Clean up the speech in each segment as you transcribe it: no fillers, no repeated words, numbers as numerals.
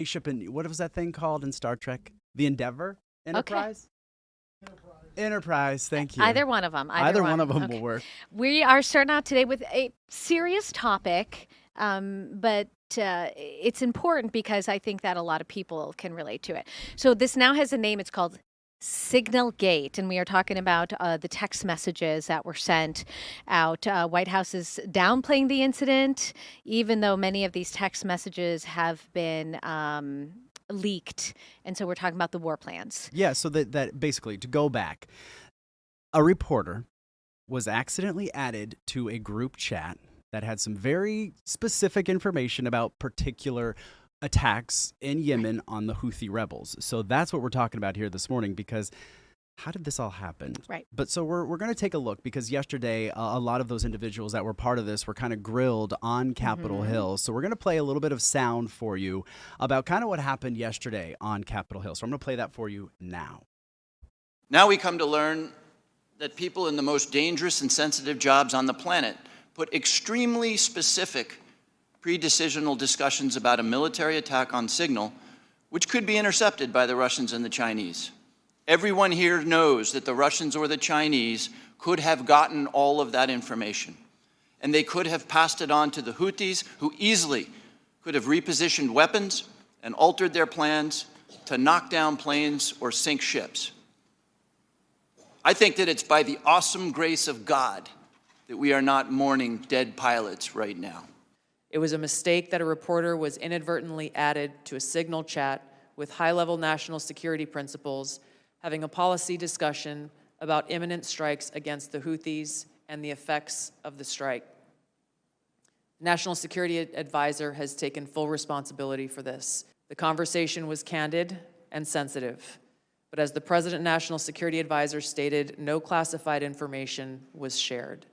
spaceship in, what was that thing called in Star Trek? The Endeavor? Enterprise? Enterprise, thank you. Either one of them. Either one of them will work. We are starting out today with a serious topic, but it's important because I think that a lot of people can relate to it. So this now has a name. It's called Signal Gate, and we are talking about the text messages that were sent out. White House is downplaying the incident, even though many of these text messages have been leaked. And so we're talking about the war plans. Yeah, so that basically, to go back, a reporter was accidentally added to a group chat that had some very specific information about particular attacks in Yemen on the Houthi rebels. So that's what we're talking about here this morning, because how did this all happen? Right. But so we're going to take a look, because yesterday a lot of those individuals that were part of this were kind of grilled on Capitol Hill. So we're going to play a little bit of sound for you about kind of what happened yesterday on Capitol Hill. So I'm going to play that for you now. Now we come to learn that people in the most dangerous and sensitive jobs on the planet put extremely specific pre-decisional discussions about a military attack on Signal, which could be intercepted by the Russians and the Chinese. Everyone here knows that the Russians or the Chinese could have gotten all of that information, and they could have passed it on to the Houthis, who easily could have repositioned weapons and altered their plans to knock down planes or sink ships. I think that it's by the awesome grace of God that we are not mourning dead pilots right now. It was a mistake that a reporter was inadvertently added to a Signal chat with high-level national security principals, having a policy discussion about imminent strikes against the Houthis and the effects of the strike. The National Security Advisor has taken full responsibility for this. The conversation was candid and sensitive, but as the President National Security Advisor stated, no classified information was shared.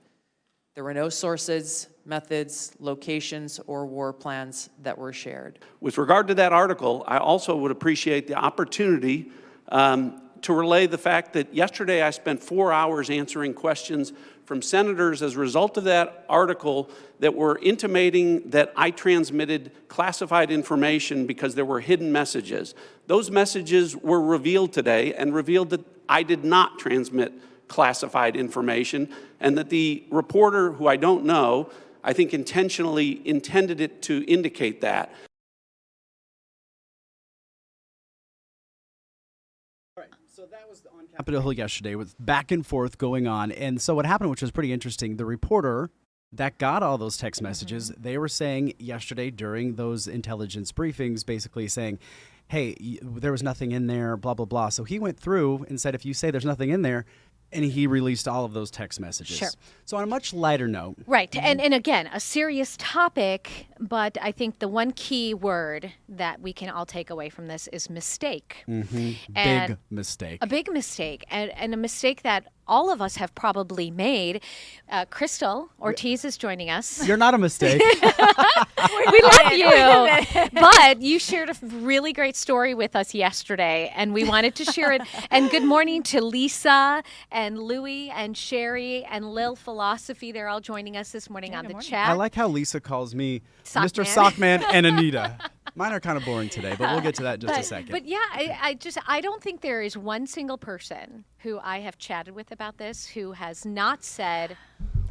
There were no sources, methods, locations, or war plans that were shared. With regard to that article, I also would appreciate the opportunity to relay the fact that yesterday I spent 4 hours answering questions from senators as a result of that article that were intimating that I transmitted classified information because there were hidden messages. Those messages were revealed today and revealed that I did not transmit classified information, and that the reporter, who I don't know, I think intentionally intended it to indicate that. All right, so that was on Capitol Hill yesterday with back and forth going on. And so what happened, which was pretty interesting, the reporter that got all those text messages, they were saying yesterday during those intelligence briefings, basically saying, hey, there was nothing in there, blah, blah, blah. So he went through and said, if you say there's nothing in there, and he released all of those text messages. Sure. So on a much lighter note. Right. And again, a serious topic, but I think the one key word that we can all take away from this is mistake. Big mistake. A big mistake. And a mistake that all of us have probably made. Crystal Ortiz is joining us. You're not a mistake. We love you. But you shared a really great story with us yesterday, and we wanted to share it. And good morning to Lisa and Louie and Sherry and Lil Philosophy. They're all joining us this morning on the chat. I like how Lisa calls me Mr. Sockman. Sockman and Anita. Mine are kind of boring today, but we'll get to that in just a second. But yeah, I don't think there is one single person who I have chatted with about this who has not said,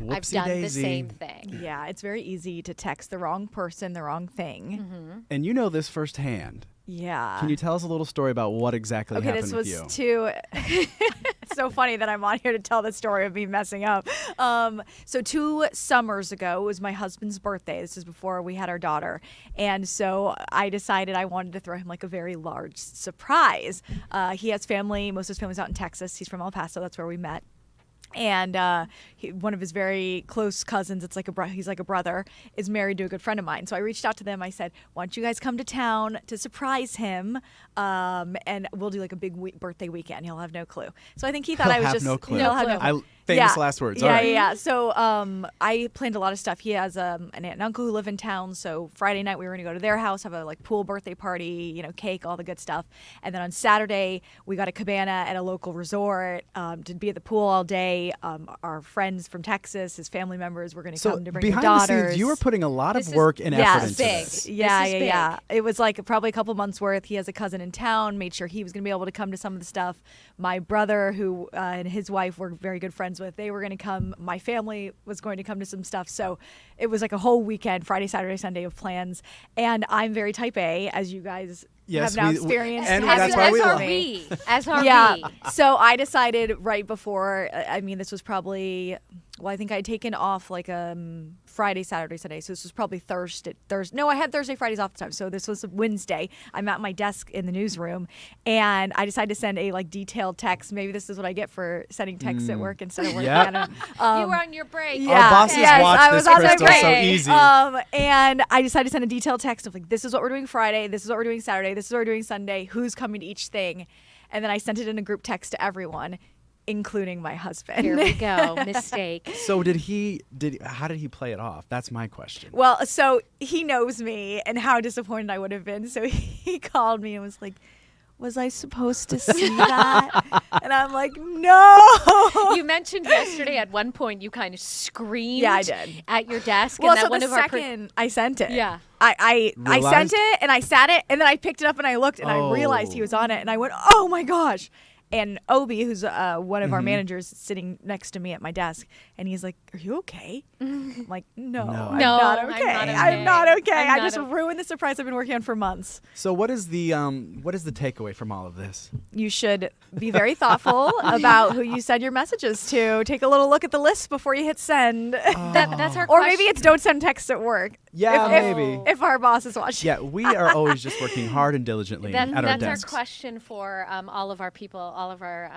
I've done the same thing. Yeah, it's very easy to text the wrong person, the wrong thing. And you know this firsthand. Yeah. Can you tell us a little story about what exactly happened with you? It's so funny that I'm on here to tell the story of me messing up. So 2 summers ago, it was my husband's birthday. This is before we had our daughter. And so I decided I wanted to throw him like a very large surprise. He has family, most of his family's out in Texas. He's from El Paso, that's where we met. And one of his very close cousins, he's like a brother, is married to a good friend of mine. So I reached out to them. I said, why don't you guys come to town to surprise him? And we'll do like a big birthday weekend. He'll have no clue. So I think he thought I was just no clue. He'll have no clue. Famous last words. Yeah, All right. yeah. So I planned a lot of stuff. He has an aunt and uncle who live in town. So Friday night we were going to go to their house, have a like pool birthday party, you know, cake, all the good stuff. And then on Saturday we got a cabana at a local resort to be at the pool all day. Our friends from Texas, his family members, were going to come to bring their behind daughters. the scenes, you were putting a lot of This is- work and Yes. effort into Big. this. Yeah, This is yeah. It was like probably a couple months worth. He has a cousin in town, made sure he was going to be able to come to some of the stuff. My brother, who and his wife were very good friends with, they were going to come. My family was going to come to some stuff. So it was like a whole weekend, Friday, Saturday, Sunday of plans. And I'm very type A, as you guys Yes, have now we- experienced. and as, that's why we as are love- we. As are Yeah. we. So I decided right before, I mean, this was probably, well, I think I'd taken off like Friday, Saturday, Sunday. So this was probably Thursday. No, I had Thursday, Fridays off the time. So this was Wednesday. I'm at my desk in the newsroom and I decided to send a like detailed text. Maybe this is what I get for sending texts at work instead of working. Yep. I don't know. You were on your break. Yeah, Our bosses yes, watch I this, was on my Crystal, so break. easy. And I decided to send a detailed text of like, this is what we're doing Friday, this is what we're doing Saturday, this is what we're doing Sunday, who's coming to each thing. And then I sent it in a group text to everyone, including my husband. Here we go. Mistake. So how did he play it off? That's my question. Well, so he knows me and how disappointed I would have been. So he called me and was like, was I supposed to see that? And I'm like, no. You mentioned yesterday at one point you kind of screamed Yeah, I did. at your desk. Well, and that so one the of our second I sent it, Yeah. I Realized? sent it and I sat it and then I picked it up and I looked and I realized he was on it and I went, oh my gosh. And Obi, who's one of our managers, is sitting next to me at my desk, and he's like, "Are you okay?" I'm like, "No, I'm No, not I'm okay. not I'm not okay. okay. I'm I not just okay." ruined the surprise I've been working on for months." So what is the takeaway from all of this? You should be very thoughtful about who you send your messages to. Take a little look at the list before you hit send. That's our Or question. maybe it's don't send texts at work. Yeah, maybe. If our boss is watching. Yeah, we are always just working hard and diligently at our That's desks. our question for all of our people, all of our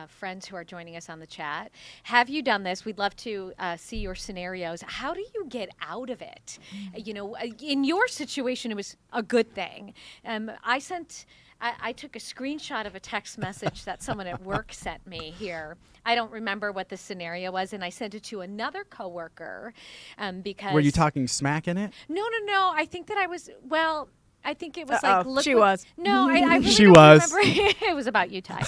friends who are joining us on the chat. Have you done this? We'd love to see your scenarios. How do you get out of it? You know, in your situation, it was a good thing. I took a screenshot of a text message that someone at work sent me here. I don't remember what the scenario was, and I sent it to another coworker because. Were you talking smack in it? No. I think that I was, well, I think it was Uh-oh, like, look she what- was. No, I really She don't was. remember. It was about you, Ty.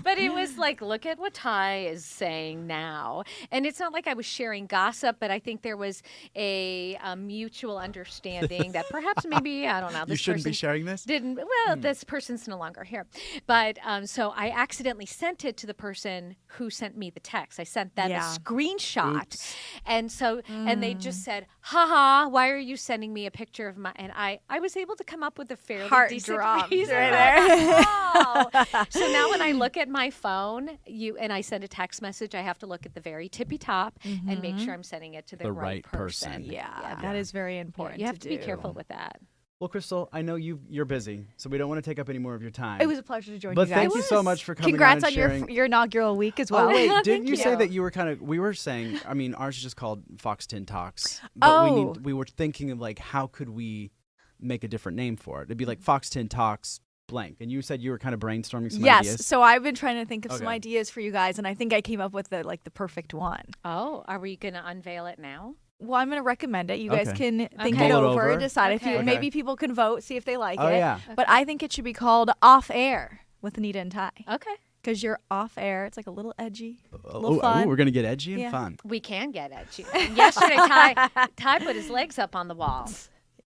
But it was like, look at what Ty is saying now. And it's not like I was sharing gossip, but I think there was a mutual understanding that perhaps maybe, I don't know. You This shouldn't be person sharing this? didn't, well, this person's no longer here. But so I accidentally sent it to the person who sent me the text. I sent them Yeah. a screenshot. Oops. And so, and they just said, haha, why are you sending me a picture of my, and I was able to come up with a fairly Heart decent dropped reason. right Like, wow. So now when I look at my phone, and I send a text message, I have to look at the very tippy top and make sure I'm sending it to the, The right right person. person. Yeah, that is very Yeah, important. you have to be do. careful with that. Well, Crystal, I know you're busy, so we don't want to take up any more of your time. It was a pleasure to join But you guys. thank you so much for coming Congrats on on and sharing. your inaugural week as well. Oh wait, Thank didn't you say you. that you were we were saying, I mean, ours is just called Fox 10 Talks. But Oh. we were thinking of like, how could we make a different name for it? It'd be like Fox 10 Talks blank. And you said you were kind of brainstorming some Yes, ideas. so I've been trying to think of some Okay. ideas for you guys, and I think I came up with the perfect one. Oh, are we going to unveil it now? Well, I'm going to recommend it. You guys Okay. can think Okay. it Mull it over, over. decide if you. Okay. Maybe people can vote, see if they like Oh, it. yeah. But I think it should be called Off Air with Anita and Ty, Okay. because you're off air. It's like a little edgy, a Oh, little fun. we're going to get edgy and Yeah. fun. We can get edgy. Yesterday, Ty put his legs up on the wall.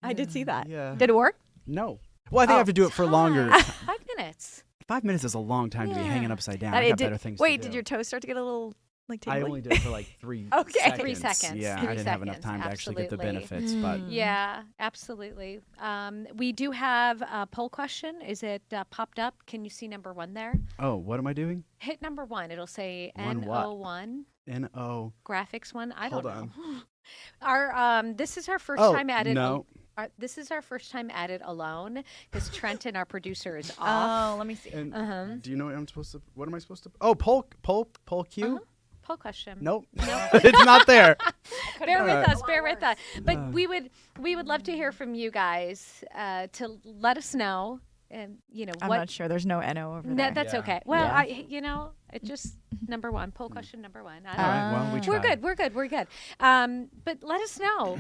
I did see that. Yeah. Did it work? No. Well, I think I have to do it for longer. Ty, 5 minutes. 5 minutes is a long time to be hanging upside down. That I it got did- better things Wait, to do. did your toes start to get a little like I tingly? only did it for like 3 Okay. seconds. 3 seconds. Yeah, 3 I didn't have enough seconds, time to actually get the absolutely. benefits. But Yeah, absolutely. We do have a poll question. Is it popped up? Can you see number 1 there? oh, what am I doing? Hit number 1. It'll say One what? N01 N-O. graphics 1. I don't Hold know. on. Our this is our first Oh, time added. no. This is our first time added alone because Trenton, our producer, is off. Oh, let me see. And do you know what I'm supposed to? What am I supposed to? Oh, poll Q. Poll question. Nope, it's not there. Bear with Alright. us. Bear with us. But we would love to hear from you guys to let us know I'm what not sure. There's no NO over there. that's Yeah. okay. Well, Yeah. it just number one, poll question number one. I All don't right. know. Well, we We're tried. good. We're good. But let us know.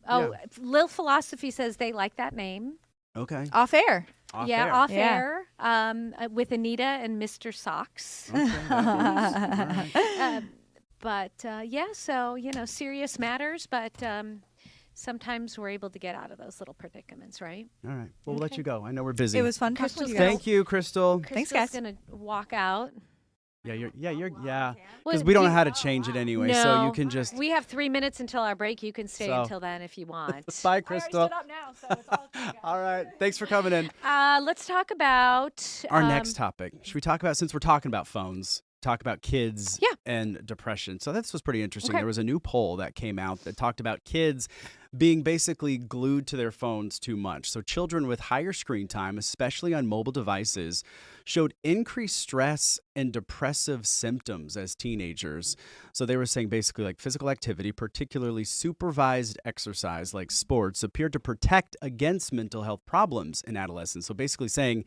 Oh, Lil Philosophy says they like that name. Okay. Off air. Off Yeah, air. off Yeah. air, with Anita and Mr. Socks. Okay, that works. All right. But so serious matters, but sometimes we're able to get out of those little predicaments, right? All right. Well, we'll let Okay. you go. I know we're busy. It was fun talking Crystal's with you guys. Thank you, Crystal. Thanks, Crystal's guys. gonna walk out. Yeah, you're. Well, Because we don't do know how to change it anyway, no, so you can just. We have 3 minutes until our break. You can stay So- until then if you want. Bye, Crystal. up now, so it's all good. All right. Thanks for coming in. Let's talk about Our next topic. Should we talk about, since we're talking about phones, talk about kids Yeah. and depression? So this was pretty interesting. Okay. There was a new poll that came out that talked about kids being basically glued to their phones too much. So children with higher screen time, especially on mobile devices, showed increased stress and depressive symptoms as teenagers. So they were saying basically like physical activity, particularly supervised exercise like sports, appeared to protect against mental health problems in adolescence. So basically saying,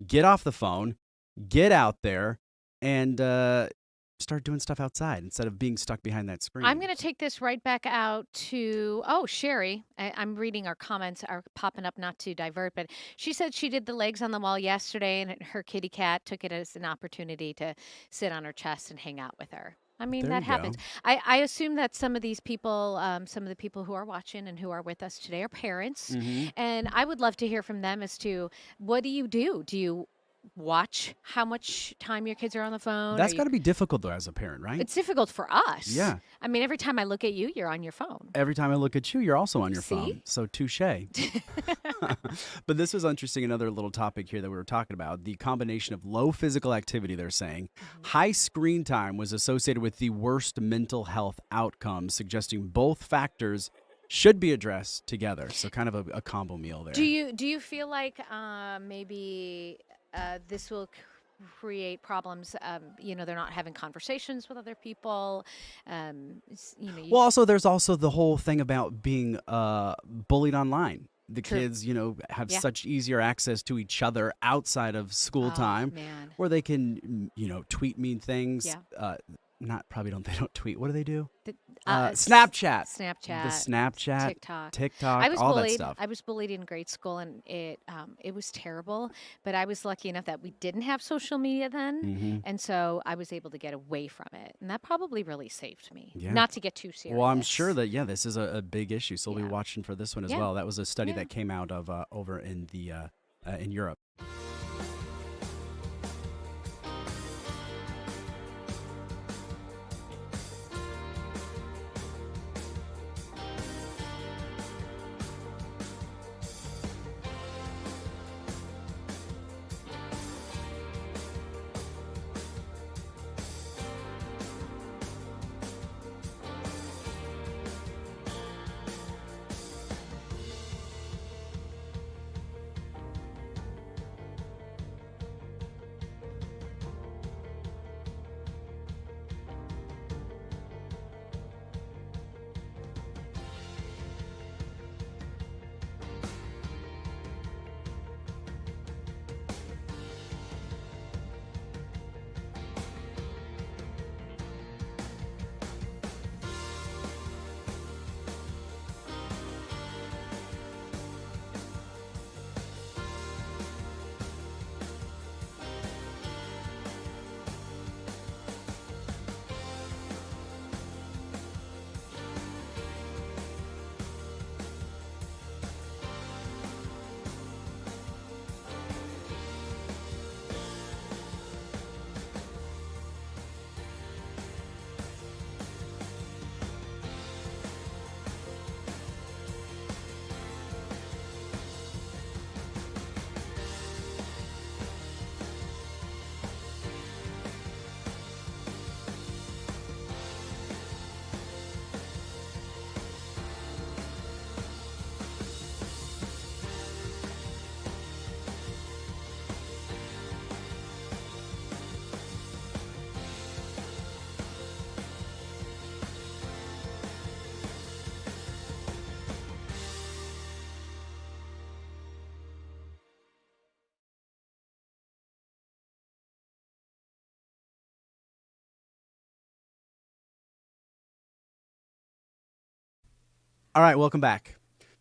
get off the phone, get out there, and start doing stuff outside instead of being stuck behind that screen. I'm going to take this right back out to, Sherry. I'm reading our comments are popping up, not to divert, but she said she did the legs on the wall yesterday and her kitty cat took it as an opportunity to sit on her chest and hang out with her. I mean, There that you go. happens. I assume that some of these people, some of the people who are watching and who are with us today are parents. Mhm. And I would love to hear from them as to what do you do? Do you watch how much time your kids are on the phone? That's got to be difficult though as a parent, right? It's difficult for us. Yeah. I mean, every time I look at you, you're on your phone. Every time I look at you, you're also on your See? phone. So touche. But this was interesting. Another little topic here that we were talking about, the combination of low physical activity, they're saying, high screen time was associated with the worst mental health outcomes, suggesting both factors should be addressed together. So kind of a combo meal there. Do you feel like maybe this will create problems? They're not having conversations with other people. Well, also, there's also the whole thing about being bullied online. The True. kids, have Yeah. such easier access to each other outside of school time, man. where they can, tweet mean things. Yeah. They don't tweet. What do they do? Snapchat, The Snapchat, TikTok. I was all bullied. that stuff. I was bullied in grade school, and it was terrible. But I was lucky enough that we didn't have social media then, Mm-hmm. and so I was able to get away from it, and that probably really saved me. Yeah. Not to get too serious. Well, I'm sure that this is a big issue. So we'll be Yeah. watching for this one as Yeah. well. That was a study Yeah. that came out of over in the in Europe. All right, welcome back.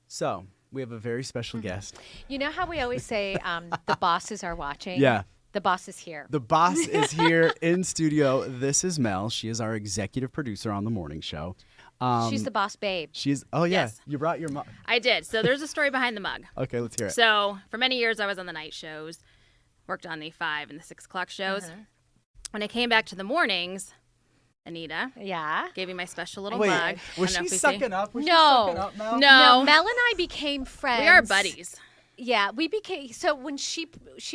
So we have a very special guest. You know how we always say the bosses are watching? Yeah. The boss is here. The boss is here in studio. This is Mel. She is our executive producer on the morning show. She's the boss babe. Oh, yeah. Yes. You brought your mug. I did. So there's a story behind the mug. Okay, let's hear it. So for many years, I was on the night shows, worked on the 5 and the 6 o'clock shows. When I came back to the mornings, Anita Yeah. gave me my special little Wait, mug. was I don't know she if you see. sucking up? Was she No. sucking up, Mel? No. Mel and I became friends. We are buddies. Yeah, we became so when she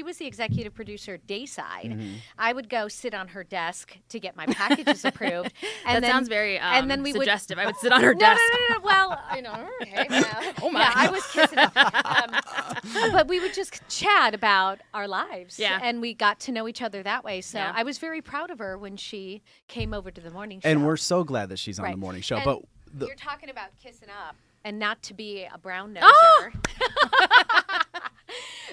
was the executive producer dayside, I would go sit on her desk to get my packages approved. And That sounds very and then we suggestive. I would sit on her No, desk. no. Well, I know. Okay, yeah. Oh, my. Yeah, I was kissing her. But we would just chat about our lives. Yeah. And we got to know each other that way. So Yeah. I was very proud of her when she came over to the morning show. And we're so glad that she's on Right. the morning show. And But you're talking about kissing up and not to be a brown noser. Oh!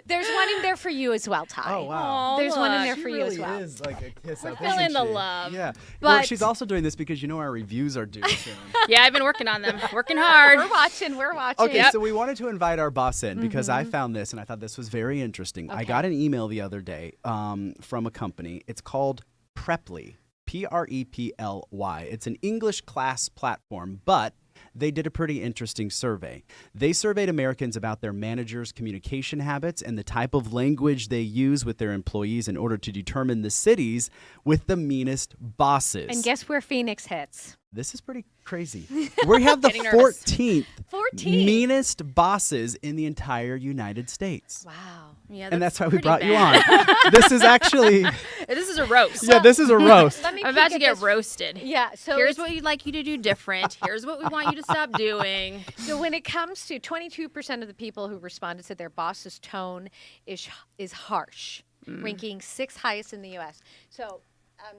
There's one in there for you as well, Ty. oh, wow. Oh, There's one in look. there She for you really as well. is like a kiss up, feeling isn't the she? love. Yeah. Well, But- she's also doing this because you know our reviews are due soon. Yeah, I've been working on them. Working hard. We're watching. Okay, Yep. so we wanted to invite our boss in because I found this and I thought this was very interesting. I Okay. got an email the other day from a company. It's called Preply, Preply. It's an English class platform, but they did a pretty interesting survey. They surveyed Americans about their managers' communication habits and the type of language they use with their employees in order to determine the cities with the meanest bosses. And guess where Phoenix hits? This is pretty crazy. We have the Getting nervous. 14th 14. meanest bosses in the entire United States. Wow. Yeah, And that's why we pretty brought you bad. on. This is actually, This is a roast. yeah, this is a roast. Let me I'm about peek to at get this. roasted. Yeah. So Here's it's- what we'd like you to do different. Here's what we want you to stop doing. So when it comes to 22% of the people who responded said their boss's tone is harsh, ranking 6th highest in the U.S. So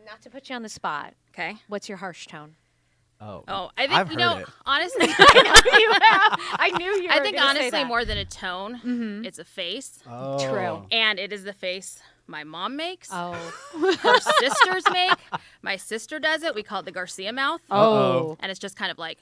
not to put you on the spot, Okay. what's your harsh tone? Oh, Oh, I think, I've you heard know, it. honestly, I knew you were I think gonna say honestly that. more than a tone, it's a face. Oh. True. And it is the face my mom makes, Oh. her sisters make. My sister does it. We call it the Garcia mouth. Uh-oh. And it's just kind of like,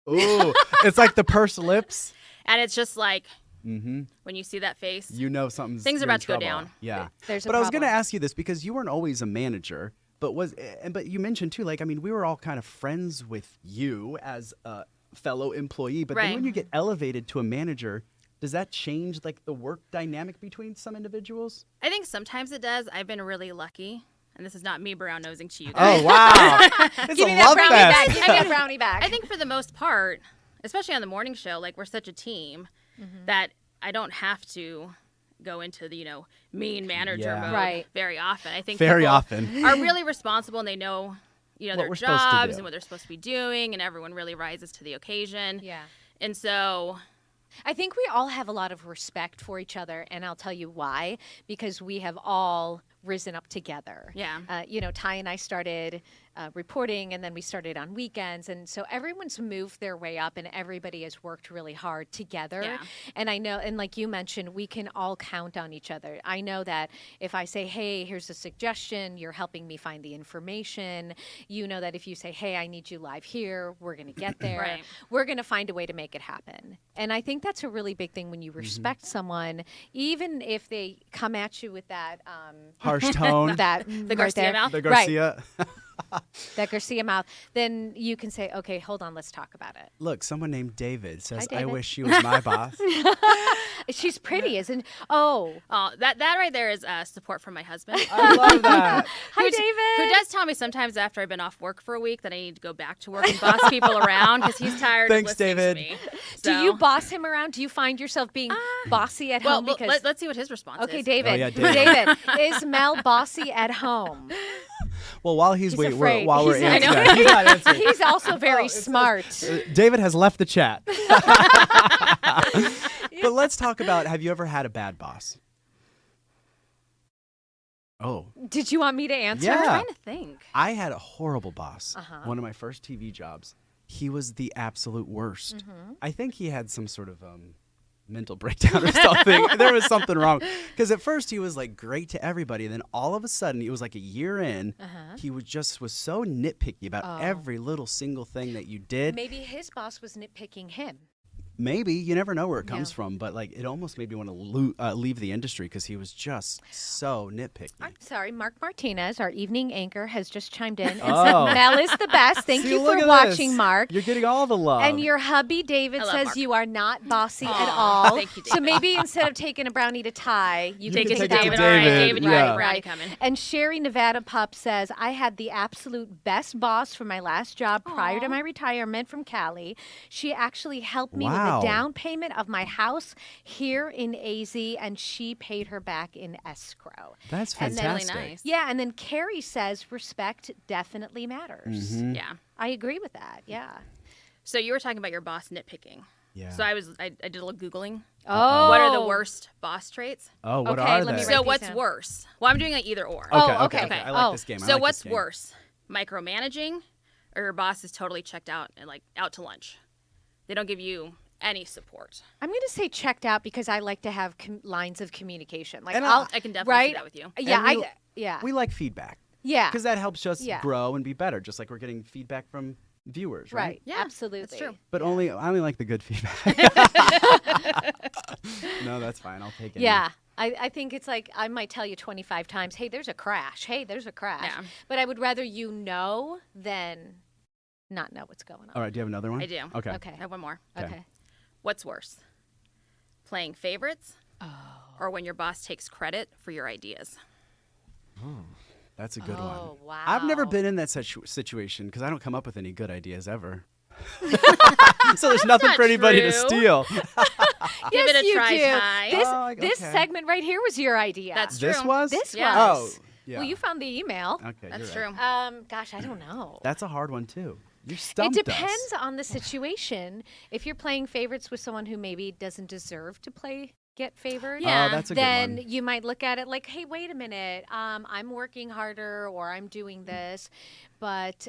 Ooh, it's like the pursed lips. and it's just like, Mm-hmm. when you see that face, You know something's Things are you're in about to go trouble. down. Yeah. There's a But I was going to problem. ask you this because you weren't always a manager, but you mentioned too, like, I mean, we were all kind of friends with you as a fellow employee, but then Right. when you get elevated to a manager, does that change like the work dynamic between some individuals? I think sometimes it does. I've been really lucky. And this is not me brown nosing to you Oh, guys. wow. It's Give a me that love brownie fest. back. Give me that brownie back. I think for the most part, especially on the morning show, like we're such a team that I don't have to go into the, mean manager Yeah. mode Right. very often. I think Very people often. are really responsible and they know, What their we're supposed to jobs do. and what they're supposed to be doing, and everyone really rises to the occasion. Yeah. And so, I think we all have a lot of respect for each other, and I'll tell you why. Because we have all risen up together. Yeah. Ty and I started reporting, and then we started on weekends, and so everyone's moved their way up, and everybody has worked really hard together. Yeah. And I know, and like you mentioned, we can all count on each other. I know that if I say, "Hey, here's a suggestion," you're helping me find the information. You know that if you say, "Hey, I need you live here," we're going to get there. Right. We're going to find a way to make it happen. And I think that's a really big thing when you respect someone, even if they come at you with that Harsh tone. that the right Garcia there. mouth. The Right. Garcia. That Garcia mouth, then you can say, "Okay, hold on, let's talk about it." Look, someone named David says, I David. wish she was my boss. She's pretty, isn't? Oh, Oh, that right there is support from my husband. I love that. hi, Who David. does tell me sometimes after I've been off work for a week that I need to go back to work and boss people around because he's tired Thanks, of listening David. to me. Do So- you boss him around? Do you find yourself being bossy at Well, home? Because let's see what his response okay, is. David. Oh, yeah, David. David, is Mel bossy at home? Well, while he's He's waiting, afraid. while we're He's answering, not- that, he's not answering. He's also very it says- smart. David has left the chat. But let's talk about, have you ever had a bad boss? Oh, Did you want me to answer? Yeah. I'm trying to think. I had a horrible boss. Uh-huh. One of my first TV jobs. He was the absolute worst. Mm-hmm. I think he had some sort of mental breakdown or something. There was something wrong. Because at first he was like great to everybody. And then all of a sudden, it was like a year in, he was so nitpicky about every little single thing that you did. Maybe his boss was nitpicking him. Maybe. You never know where it comes from. But like it almost made me want to leave the industry because he was just so nitpicky. I'm sorry, Mark Martinez, our evening anchor, has just chimed in and Oh. said Mel is the best. Thank See, you look for at watching, this. Mark. You're getting all the love. And your hubby, David, I love says Mark. you are not bossy at Aw, all. thank you, So David. maybe instead of taking a brownie to Ty, you Take can it to sit down David. with All right, David, David, you yeah. got a brownie coming. And Sherry Nevada Pup says, I had the absolute best boss for my last job prior to my retirement from Cali. She actually helped me with Wow. the down payment of my house here in AZ, and she paid her back in escrow. That's And then- fantastic. Really nice. Yeah, and then Carrie says respect definitely matters. Mm-hmm. Yeah. I agree with that. Yeah. So you were talking about your boss nitpicking. Yeah. So I did a little Googling. Oh. What are the worst boss traits? Oh, what Okay, are let me they? write So these what's down. worse? Well, I'm doing like either or. Oh, Okay. okay. I like Oh. this game. I So like what's this game. worse? Micromanaging, or your boss is totally checked out and like out to lunch? They don't give you any support. I'm going to say checked out because I like to have lines of communication. Like And I can definitely right? see that with you. Yeah, And yeah. We like feedback yeah. because that helps us Yeah. grow and be better, just like we're getting feedback from viewers, right? Right. Yeah, Absolutely. that's true. But I only like the good feedback. No, that's fine. I'll take it. Yeah. I think it's like I might tell you 25 times, hey, there's a crash. Hey, there's a crash. Yeah. But I would rather you know than not know what's going on. All right. Do you have another one? I do. Okay. Okay. I have one more. Okay. What's worse? Playing favorites? Or when your boss takes credit for your ideas? That's a good one. Oh, wow. I've never been in that situation because I don't come up with any good ideas ever. So there's nothing not for anybody to true. steal. Give Yes, it a you try, do. Ty. This okay. segment right here was your idea. That's This true. was? This Yeah. was. Oh, yeah. Well, you found the email. Okay, That's you're true. right. Gosh, I don't know. That's a hard one too. You It stumped us. depends on the situation. If you're playing favorites with someone who maybe doesn't deserve to get favored, Yeah. Oh, that's a good then one. you might look at it like, hey, wait a minute, I'm working harder or I'm doing this. But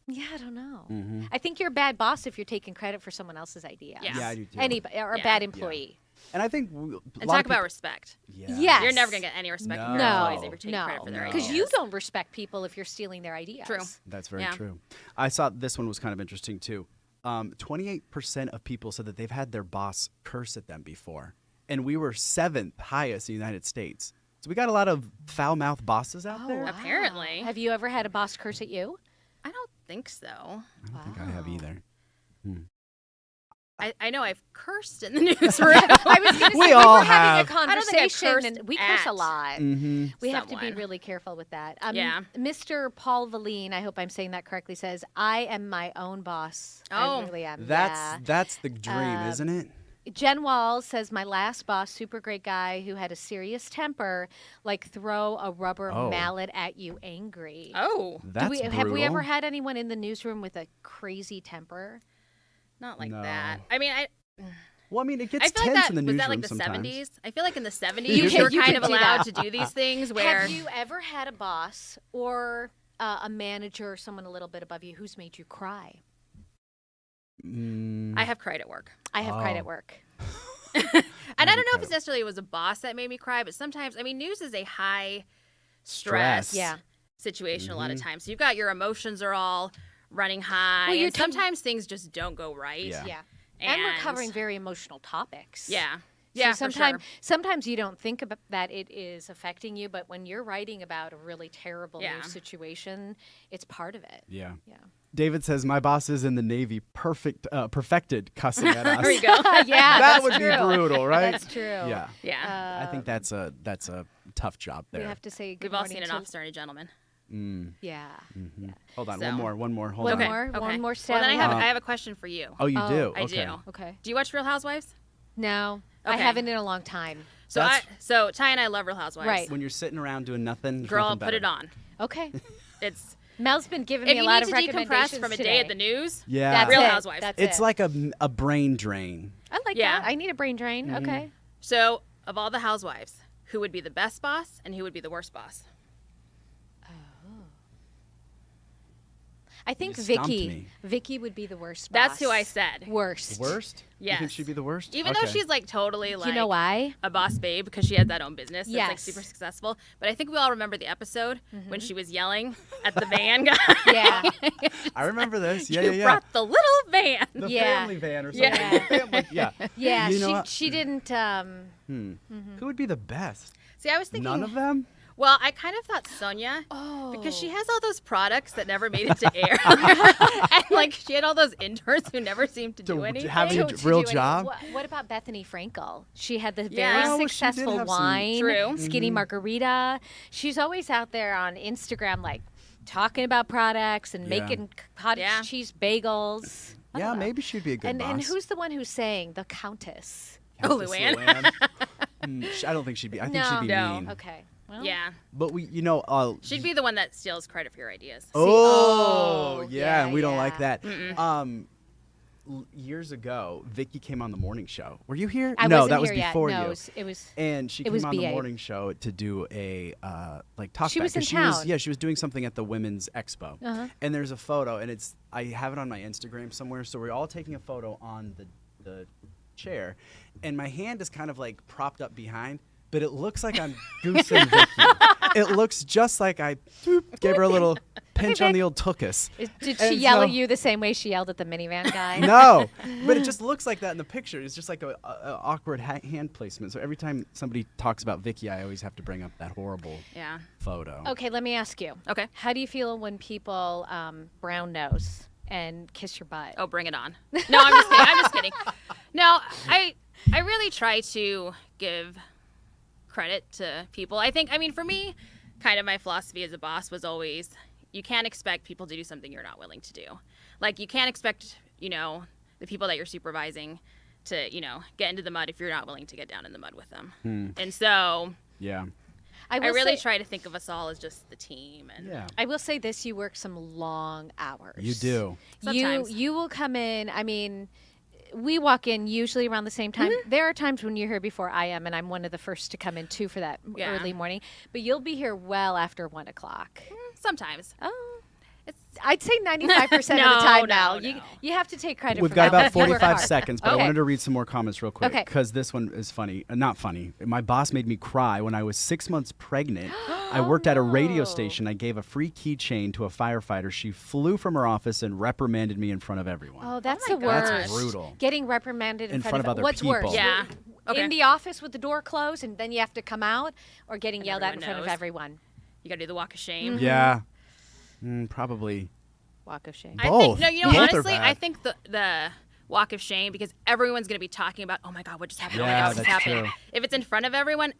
yeah, I don't know. Mm-hmm. I think you're a bad boss if you're taking credit for someone else's idea. Yeah. Yeah, I do too. Or a Yeah. bad employee. And I think And talk about respect. Yeah. Yes. You're never going to get any respect from your No. employees if you're taking credit for their No. ideas. Because you don't respect people if you're stealing their ideas. True. That's very Yeah. true. I saw this one was kind of interesting too. 28% of people said that they've had their boss curse at them before, and we were 7th highest in the United States. So we got a lot of foul-mouthed bosses out Oh, there. wow. Apparently. Have you ever had a boss curse at you? I don't think so. I don't think I have either. I know I've cursed in the newsroom. I was going to say, We we all were having have. a I don't think I've conversation, cursed and we curse a at. lot. Mm-hmm. We have to be someone. really careful with that. Yeah. Mr. Paul Valine, I hope I'm saying that correctly, says, I am my own boss. Oh. I really am. That's the dream, isn't it? Jen Walls says, my last boss, super great guy who had a serious temper, like throw a rubber Oh. mallet at you angry. Oh, That's Have we ever brutal. had anyone in the newsroom with a crazy temper? not like No. that. I mean, Well, I mean, it I gets feel tense like that in the was newsroom that like the sometimes. 70s. I feel like in the 70s You you were could kind of do allowed that. to do these things where Have you ever had a boss or a manager or someone a little bit above you who's made you cry? I have cried at work. I have cried Oh. at work. And I don't know if it's necessarily it was a boss that made me cry, but sometimes, I mean, news is a high stress Yeah. situation a lot of times. So you've got your emotions are all running high. Well, you're and sometimes things just don't go right. Yeah. Yeah. And we're covering very emotional topics. Yeah. So Yeah, for sure. sometimes you don't think about that it is affecting you, but when you're writing about a really terrible Yeah. news situation, it's part of it. Yeah. Yeah. David says, my boss is in the Navy, perfected cussing at us. There you go. yeah, That that's would true. be brutal, right? That's true. Yeah. Yeah. I think that's a tough job We there. have to say good We've all morning seen an to- officer and a gentleman. Yeah. Hold on, So- one more. Hold One on. more. Okay. One more Well, step. then I have a question for you. Oh, you do? I Okay. do. Okay. Do you watch Real Housewives? No, I Okay. haven't in a long time. So That's- so Ty and I love Real Housewives. Right. When you're sitting around doing nothing, there's Girl, nothing put it better. on. Okay. It's Mel's been giving if me a you lot need of to decompress recommendations from a today. day at the news. Yeah. That's Real it. Housewives. That's It's it. like a brain drain. I like Yeah. that. I need a brain drain. Okay. So of all the housewives, who would be the best boss and who would be the worst boss? I think just stumped Vicky. me. Vicky would be the worst. That's who boss. I said. Worst. Worst? You think Yes. she'd be the worst? Even though Okay. she's like totally like You know why? a boss babe because she has that own business that's like Yes. super successful. But I think we all remember the episode when she was yelling at the van guy. Yeah. I remember this. Yeah, You yeah, yeah. brought the little van. The Yeah. family van or something. Yeah. The family, yeah. Yeah. You know she what? she didn't. Who would be the best? See, I was thinking. None of them? Well, I kind of thought Sonia. Oh. Because she has all those products that never made it to air. And like she had all those interns who never seemed to do anything. have any To real do any- job? What about Bethany Frankel? She had the Yeah. very Oh, she did successful have some- wine, True. skinny margarita. She's always out there on Instagram, like talking about products and Yeah. making cottage Yeah. cheese bagels. I Yeah, don't know. maybe she'd be a good And boss. who's the one who's saying the Countess? Oh, Countess Luann. I don't think she'd be. I think she'd be No. mean. Okay. Well, Yeah. But She'd be the one that steals credit for your ideas. Oh, oh, yeah, and we don't yeah. like that. Years ago, Vicky came on the morning show. Were you here? I no, wasn't that was here yet. before No, you. it was. And she it was came on the BA. morning show to do a like talk She back. was in 'cause town. she was doing something at the Women's Expo. And there's a photo, and I have it on my Instagram somewhere. So we're all taking a photo on the chair, and my hand is kind of like propped up behind, but it looks like I'm goosing Vicky. It looks just like I gave her a little pinch on the old tuchus. Did she And yell at so- you the same way she yelled at the minivan guy? No, but it just looks like that in the picture. It's just like a awkward hand placement. So every time somebody talks about Vicky, I always have to bring up that horrible Yeah. photo. Okay, let me ask you. Okay. How do you feel when people brown nose and kiss your butt? Oh, bring it on. No, I'm just kidding. I'm just kidding. No, I really try to give credit to people. I mean, for me, kind of my philosophy as a boss was always you can't expect people to do something you're not willing to do. Like you can't expect, the people that you're supervising to, get into the mud if you're not willing to get down in the mud with them. And so Yeah. I will really say, try to think of us all as just the team. And Yeah. I will say this: you work some long hours. You do. Sometimes. You will come in. I mean, we walk in usually around the same time. There are times when you're here before I am, and I'm one of the first to come in too for that Yeah. early morning. But you'll be here well after 1 o'clock. sometimes. Oh, I'd say 95% of the No, time no, now. no. You have to take credit. We've for got that. about You work 45 hard. seconds, but I Okay. wanted to read some more comments real quick Okay. because this one is funny. Not funny. My boss made me cry when I was 6 months pregnant. I worked at a radio no. station. I gave a free keychain to a firefighter. She flew from her office and reprimanded me in front of everyone. Oh, that's my the gosh. worst. That's brutal. Getting reprimanded in front of other what's worse? people. Yeah. Okay. In the office with the door closed and then you have to come out, or getting And yelled at in everyone front of knows. everyone. You got to do the walk of shame. Yeah. Probably. Walk of shame. I Both. think no, Both are honestly, bad. I think the walk of shame because everyone's going to be talking about, oh my God, what just happened? Oh my Yeah, God, what just that's happened? true. If it's in front of everyone,